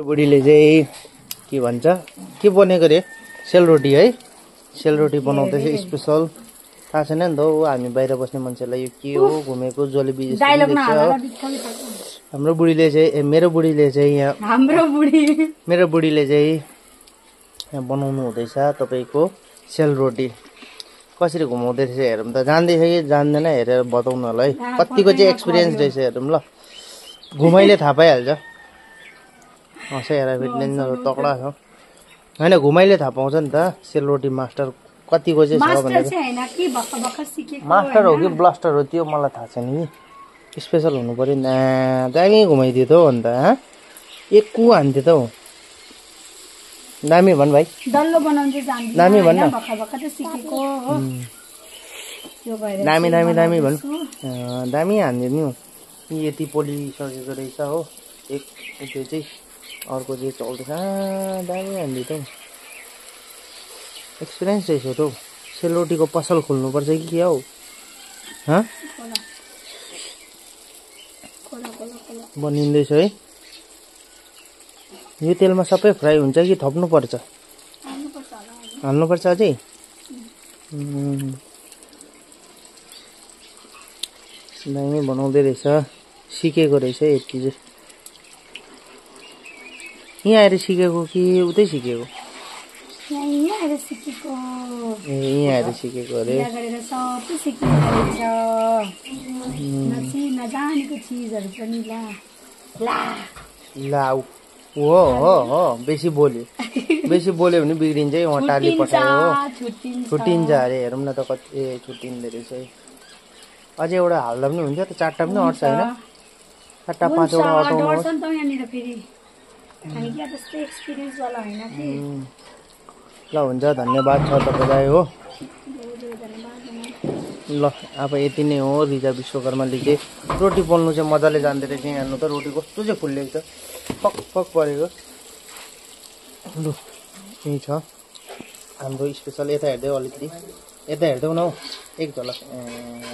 बुढीले चाहिँ के भन्छ के बनेको रे सेलरोटी है सेलरोटी बनाउँदैछ स्पेशल थाहा छैन नि त हो हामी बाहिर बस्ने मान्छेलाई यो के हो घुमेको जलेबी जस्तो देख्छ हाम्रो बुढीले चाहिँ मेरो बुढीले चाहिँ यहाँ मेरो बुढीले चाहिँ यहाँ बनाउनु हुँदैछ तपाईको सेलरोटी कसरी घुमाउँदै रहेछ हेरौँ त जान्दैछ कि जान्दैन हेरेर बताउनु होला है कतिको चाहिँ एक्सपिरियन्स रहेछ हेरौँ ल घुमाइले थाहा पाइहाल्छ हँसै हेर फेरि तक्डा छ होइन घुमाइले थाहा पाउँछ नि त सेलरोटी मास्टर कतिको चाहिँ छ भनेर मास्टर हो कि ब्लास्टर हो त्यो मलाई थाहा छैन कि स्पेसल हुनु पर्यो नि दामी घुमाइदियो त हो अन्त एक कु हान्थ्यो त हो दामी भन् भाइ दामी भन् न दामी दामी दामी भन् दामी हानिदियो नि यति पोलिसकेको रहेछ हो एक त्यो चाहिँ अर्को चाहिँ चल्दैछ दामी हानिदियो त एक्सपिरियन्स रहेछ त हौ सेलरोटीको पसल खोल्नुपर्छ कि के हौ बनिँदैछ है यो तेलमा सबै फ्राई हुन्छ कि थप्नुपर्छ हाल्नुपर्छ अझै दामी बनाउँदै रहेछ सिकेको रहेछ यति चाहिँ यहाँ आएर सिकेको कि उतै सिकेको यहाँ आएर सिकेको अरे ला हो हो हो बेसी बोल्यो भने बिग्रिन्छ है उहाँ टाली पठायो हो छुट्टिन्छ अरे हेरौँ न त कति छुट्टिँदो रहेछ है अझै एउटा हाल्दा पनि हुन्छ त चारवटा पनि अट्छ होइन 4-5वटा अटाउनुहोस् ल हुन्छ धन्यवाद छ तपाईँलाई हो ल अब यति नै हो रिजा विश्वकर्माले चाहिँ रोटी पोल्नु चाहिँ मजाले जान्दै रहेछ हेर्नु त रोटी कस्तो चाहिँ फुल्लेको छ पक पक परेको लु यही छ हाम्रो स्पेसल यता हेर्दै अलिकति यता हेर्दैौ न हौ एक झलक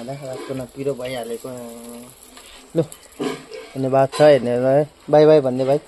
रातको न पिरो भइहालेको लु धन्यवाद छ हेर्नेलाई बाई बाई भन्दै भाइ